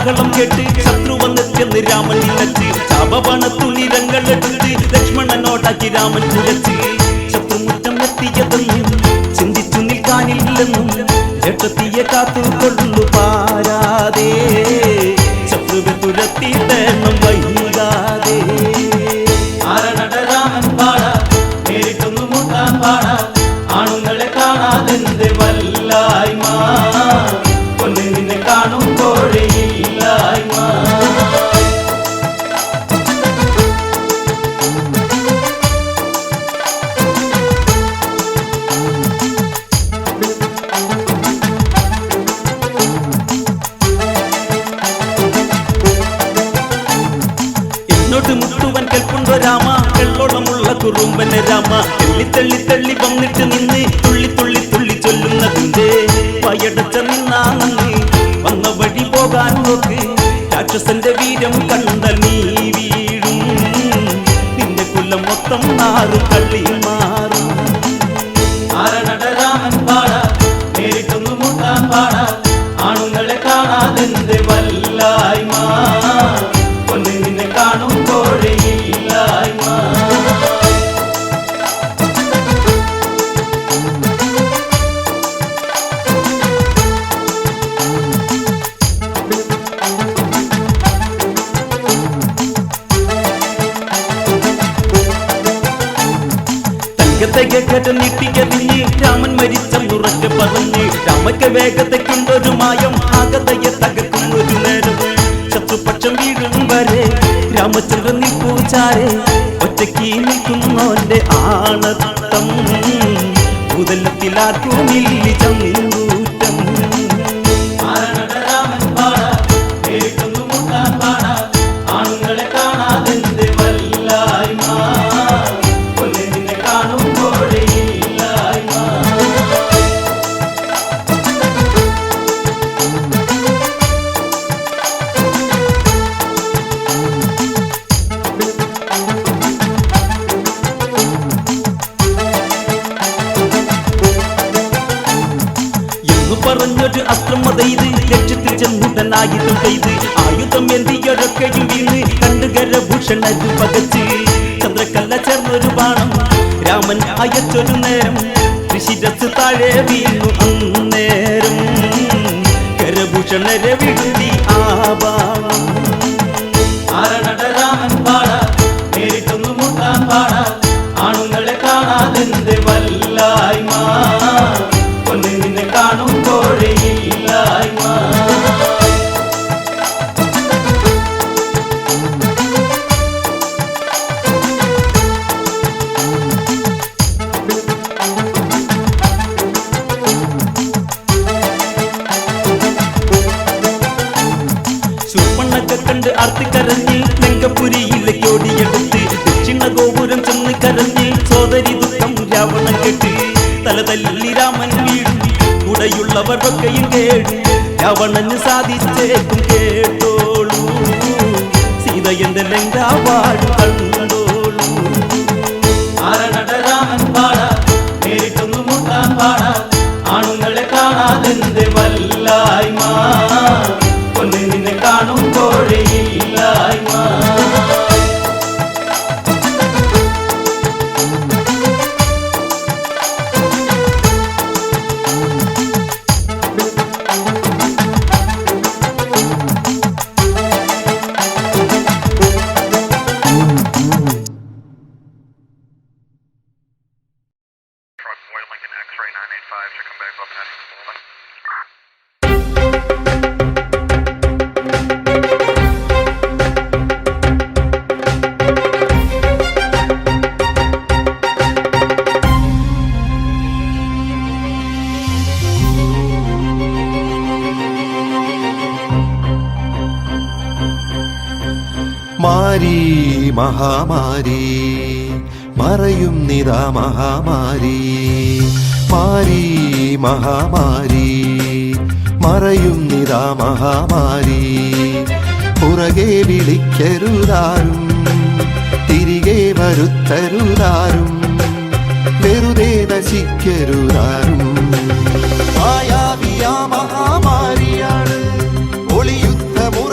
Speaker 1: കാഹളം കേട്ട് ശത്രു വന്നെത്തിയെന്ന് രാമൻ നിലച്ച് ശാപബാണത്തു നിരങ്ങളെടുത്ത് ലക്ഷ്മണനോടാക്കി രാമൻ തുലച്ച് ശത്രുമുറ്റം എത്തിയതെന്നും ചിന്തിച്ചു നിൽക്കാനില്ലെന്നും ജട്ടത്തിയെ കാത്തുകൊള്ളു പാരാതെ ശത്രുവെ തുരത്തിയിട്ടെണ്ണം വൈകാതെ
Speaker 2: ആരണരാമൻ പാടാ നേരിട്ടൊന്നു മുട്ടാൻ പാടാ ആണുങ്ങളെ കാണാതെന്ത് വല്ലായ്മ കൊന്നു നിന്നെ കാണുമ്പോഴേ ഇല്ലായ്മ
Speaker 1: എന്നോട് മുട്ടുവൻ കേൾപ്പുണ്ടോ രാമ വെള്ളോളമുള്ള കുറുമ്പനെ രാമ തെള്ളി തെള്ളി തെള്ളി വന്നിട്ട് നിന്ന് തുള്ളി തുള്ളി തുള്ളി ചൊല്ലുന്നതിന്റെ പയടച്ച നിന്നാണെന്ന് വന്ന വഴി പോകാൻ നോക്ക് രാക്ഷസന്റെ വീരം കണ്ടാൽ നീ വീഴും നിന്റെ കുലം മൊത്തം മാറും തള്ളി മാറും
Speaker 2: ആരണരാമൻ പാടാ നേരിട്ടൊന്നു മുട്ടാൻ പാടാ ആണുങ്ങളെ കാണാതെന്ത് വല്ലായ്മ കൊന്നു നിന്നെ കാണുമ്പോഴേ ഇല്ലായ്മ
Speaker 1: തങ്കത്തയ്യക്കര നീട്ടിക്കരിഞ്ഞ് രാമൻ മരിച്ചെന്നുറക്കെ പറഞ്ഞ് രാമയ്ക്ക് വേഗതയ്ക്കുണ്ടൊരു മായം ആകതയെ തകർക്കുന്നൊരു നേരം ശത്രുപക്ഷം വീഴും വരെ രാമചന്ദ്രൻ നിൽപ്പൂച്ചാരെ ഒറ്റയ്ക്ക് നിൽക്കുന്നോന്റെ ആണത്തം ഭൂതലത്തിലാർക്കുമില്ലി ചങ്ങൂറ്റം
Speaker 2: ആരണരാമൻ പാടാ നേരിട്ടൊന്നു മുട്ടാൻ പാടാ ആണുങ്ങളെ കാണാതെന്ത് വല്ലായ്മ കൊന്നു നിന്നെ കാണുമ്പോഴേ ഇല്ലായ്മ
Speaker 1: എന്നു പറഞ്ഞൊരു അസ്ത്രമതയിത് ലക്ഷ്യത്തിൽ ചെന്നുടനായുധം ചെയ്ത് ആയുധം എന്തിയൊരൊക്കെയും വീണ് കണ്ടുകരഭൂഷണരു പകച്ച് ചന്ദ്രക്കല്ല ചേർന്നൊരു ബാണം രാമൻ അയച്ചൊരു നേരം ഋഷിരസ് താഴെ വീണു അന്നേരം കരഭൂഷണരെ വിടുതി ആ ബാണം
Speaker 2: ആരണരാമൻ പാടാ നേരിട്ടൊന്നു മുട്ടാൻ പാടാ ആണുങ്ങളെ കാണാതെന്ത് വല്ലായ്മ കൊന്നു നിന്നെ കാണുമ്പോഴേ ഇല്ലായ്മ
Speaker 1: ശൂർപ്പണൊക്കെ കണ്ട് ആർത്തിക്കരഞ്ഞ് ലങ്കപുരിയിലേക്ക് ഓടിയെടുത്ത് ദക്ഷിണ ഗോപുരം ചെന്ന് കരഞ്ഞ് സോദരി ദുഃഖം രാവണൻ കേട്ട് തല തല്ലി രാമൻ വീഴും കൂടെയുള്ളവർക്കൊക്കെയും കേടും രാവണന് സാധിച്ചേക്കും കേട്ടോളൂ സീത എന്റെ ലങ്കാവാടും കണ്ടോളൂ
Speaker 2: ആരണരാമൻ പാടാ നേരിട്ടൊന്നു മുട്ടാൻ പാടാ ആണുങ്ങളെ കാണാതെന്ത് വല്ലായ്മ കൊന്നു നിന്നെ കാണുമ്പോഴേ ഇല്ലായ്മ
Speaker 6: Lincoln X-ray 985 should come back up heading.
Speaker 7: മാരി മഹാമാരി മറയും നിതാ മഹാമാരി മാരി മഹാമാരി മറയും നിതാ മഹാമാരി പുറകെ വിളിക്കരുതാരും തിരികെ വരുത്തരുതാരും വെറുതെ നശിക്കരുതാരും മായാവിയ മഹാമാരിയാണ് ഒളിയുദ്ധ മുറ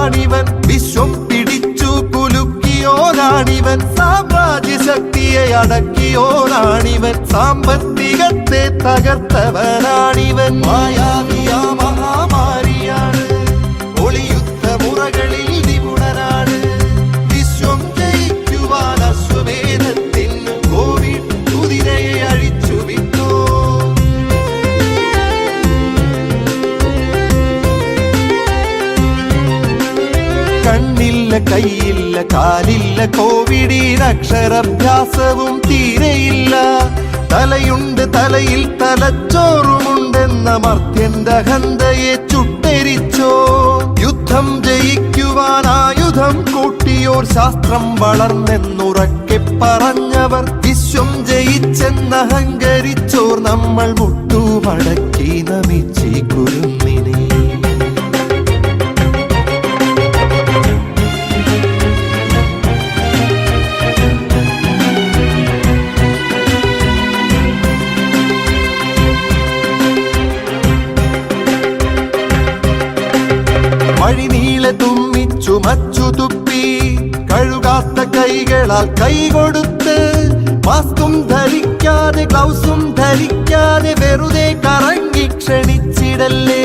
Speaker 7: പിടിച്ചോനാണിവൻ വിശ്വം പിടിച്ചു കുലുക്കിയോനാണിവൻ സാമ്രാജ്യ ശക്തിയെ അടക്കിയോനാണിവൻ സാമ്പത്തികത്തെ തകർത്തവനാണിവൻ മായാവിയ മഹാമാരിയാണ് ഒളിയുദ്ധ മുറകളിൽ നിപുണനാണ് വിശ്വം ജയിക്കുവാൻ അശ്വമേധത്തിന് കോവിഡ് കുതിരയെ അഴിച്ചു വിട്ടു കണ്ണില്ല കൈയില്ല കാലില്ല കോവിഡിന് അക്ഷരാഭ്യാസവും തീരെയില്ല തലയുണ്ട് തലയിൽ തലച്ചോറുമുണ്ടെന്ന മർത്യന്റെ അഹന്തയെ ചുട്ടെരിച്ചോ യുദ്ധം ജയിക്കുവാൻ ആയുധം കൂട്ടിയോർ ശാസ്ത്രം വളർന്നെന്നുറക്കെ പറഞ്ഞവർ വിശ്വം ജയിച്ചെന്നഹങ്കരിച്ചോർ നമ്മൾ മുട്ടുമടക്കി നമിച്ചി കുരുന്നിനെ വഴിനീളെ തുമ്മിച്ചു മച്ചു തുപ്പി കഴുകാത്ത കൈകളാൽ കൈകൊടുത്ത് മാസ്കും ധരിക്കാതെ ഗ്ലൗസും ധരിക്കാതെ വെറുതെ കറങ്ങി ക്ഷണിച്ചിടല്ലേ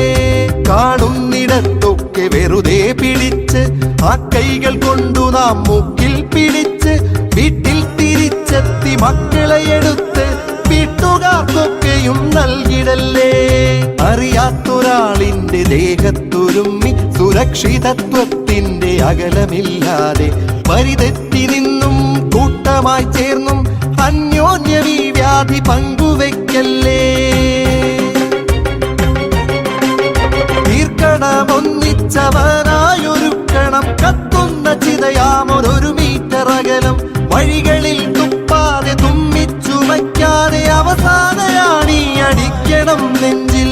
Speaker 7: കാണുന്നിടത്തൊക്കെ വെറുതെ പിടിച്ച് ആ കൈകൾ കൊണ്ടു നാം മൂക്കിൽ പിടിച്ച് വീട്ടിൽ തിരിച്ചെത്തി മക്കളെ എടുത്ത് വീട്ടുകാർക്കൊക്കെയും നൽകിടല്ലേ അറിയാത്തൊരാളിന്റെ ദേഹത്തൊരുമ്മി സുരക്ഷിതത്വത്തിന്റെ അകലമില്ലാതെ വരിതെറ്റി നിന്നും കൂട്ടമായി ചേർന്നും അന്യോന്യം ഈ വ്യാധി പങ്കുവെക്കല്ലേ തീർക്കണമൊന്നിച്ചവനായൊരുക്കണം കത്തുന്ന ചിതയാമൊരു മീറ്റർ അകലം വഴികളിൽ തുപ്പാതെ തുമ്മിച്ചു വയ്ക്കാതെ അവസാനയാണീ അടിക്കണം നെഞ്ചിൽ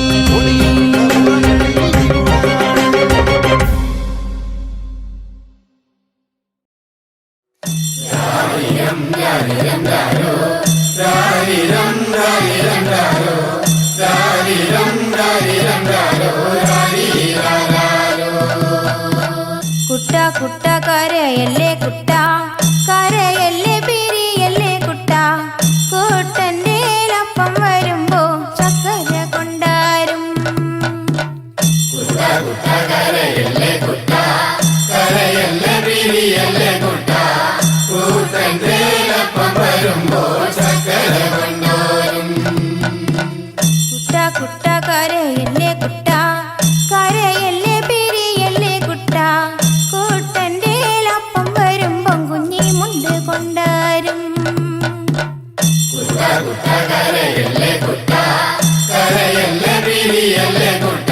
Speaker 8: കുട്ട കുട്ട കരയല്ലേ കുട്ട കരയല്ലേ പിരിയല്ലേ കുട്ട കൂട്ടന്റെ അപ്പം വരുമ്പോ ചക്കര കൊണ്ടാരും കരയല്ലേ കുട്ട കരയല്ലേ പിരിയല്ലേ കുട്ട കൂട്ടന്റെ അപ്പം വരുമ്പോ ചക്കര കൊണ്ടാരും കുട്ട കുട്ട കരയല്ലേ കുട്ട കരയല്ലേ പിരിയല്ലേ കുട്ട കൂട്ടന്റെ അപ്പം വരുമ്പം കുഞ്ഞി മുണ്ട് കൊണ്ടാരും കരയല്ലേ കുട്ട കരയല്ലേ പിരിയല്ലേ കുട്ട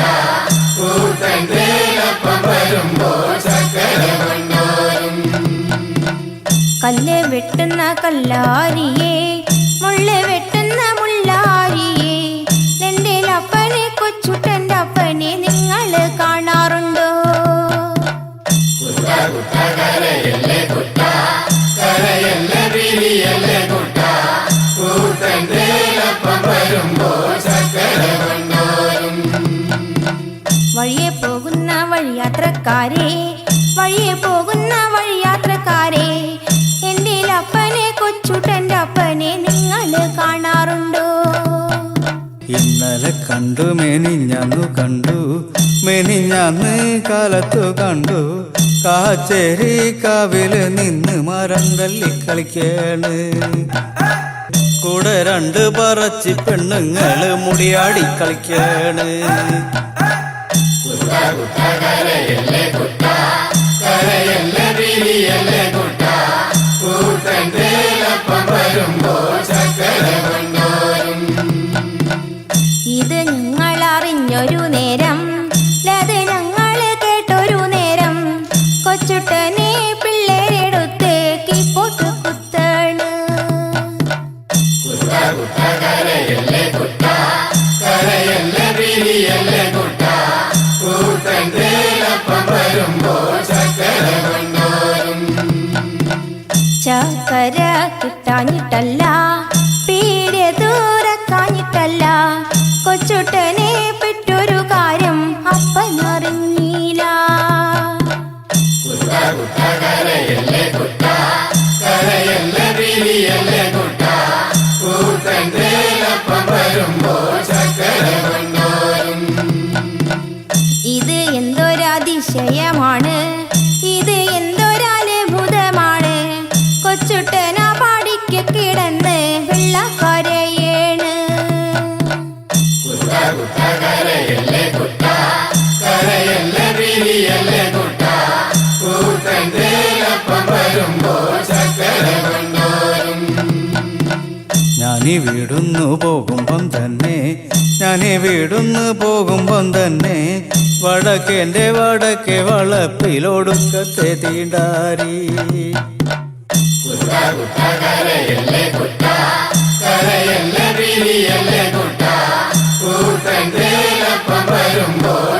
Speaker 8: കൂട്ടന്റെ അപ്പം വരുമ്പോ ചക്കര കൊണ്ടാരും കല്ല് വെട്ടുന്ന കല്ലാരിയെ മുള്ള് വെട്ടുന്ന മുള്ളാരിയെ എന്റെ അപ്പനെ കൊച്ചുട്ടന്റെ അപ്പനെ നിങ്ങൾ കാണാറുണ്ടോ കരയല്ലേ കുട്ട കരയല്ലേ പിരിയല്ലേ കുട്ട കൂട്ടന്റെ അപ്പം വരുമ്പോ ചക്കര കൊണ്ടാരും വഴിയെ പോകുന്ന വഴിയാത്രക്കാരെ വഴിയെ പോകുന്ന വഴിയാത്രക്കാരെ എന്റെ അപ്പനെ കൊച്ചുട്ടന്റെ അപ്പനെ നിങ്ങൾ കാണാറുണ്ടോ
Speaker 5: ഇന്നലെ കണ്ടു മെനിഞ്ഞന്നു കണ്ടു മെനിഞ്ഞന്ന് കാലത്തു കണ്ടു കാച്ചേരി കാവില് നിന്ന് മരം തല്ലി കളിക്കാണ് കൂടെ രണ്ട് പറച്ചി പെണ്ണുങ്ങള് മുടിയാടി കളിക്കാണ് കരയല്ലേ കുട്ട കരയല്ലേ പിരിയല്ലേ കുട്ട കൂട്ടന്റെ അപ്പം വരുമ്പോ ചക്കര കൊണ്ടാരും ഇത് ഞങ്ങൾ അറിഞ്ഞൊരു നേരം അത് ഞങ്ങൾ കേട്ടൊരു നേരം കൊച്ചുട്ടനെ പിള്ളേരെടുത്തേക്ക് പോട്ട് കുത്താണ് കരയല്ലേ കുട്ട കരയല്ലേ പിരിയല്ലേ കുട്ട കൂട്ടന്റെ അപ്പം വരുമ്പോ ചക്കര കൊണ്ടാരും ചക്കര കിട്ടാഞ്ഞിട്ടല്ല പീരെ ദൂരക്കാഞ്ഞിട്ടല്ല കൊച്ചുട്ടനെ പെട്ടൊരു കാര്യം അപ്പനറിഞ്ഞില്ല ഇത് എന്തൊരതിശയമാണ്, ഇത് എന്തൊരത്ഭുതമാണ്. കൊച്ചുട്ടന പാടിക്ക് കിടന്ന് വെള്ളക്കരയേണ്.
Speaker 8: കരയല്ലേ കുട്ട, കരയല്ലേ വിരിയല്ലേ കുട്ട, കൂട്ടൻ തേയിലപ്പം വരുമ്പോൾ ചക്കര കൊണ്ടോരും.
Speaker 9: ഞാനീ വീടുന്നു പോകുമ്പം തന്നെ, ഞാനീ വീടുന്നു പോകുമ്പം തന്നെ, വടക്കേന്റെ വടക്കേ വളപ്പിലൊടുക്കത്തെ തീണ്ടാരി.
Speaker 8: കരയല്ലേ കുട്ട, കരയല്ലേ വിരിയല്ലേ കുട്ട, കൂട്ടൻ തേയിലപ്പം വരുമ്പോൾ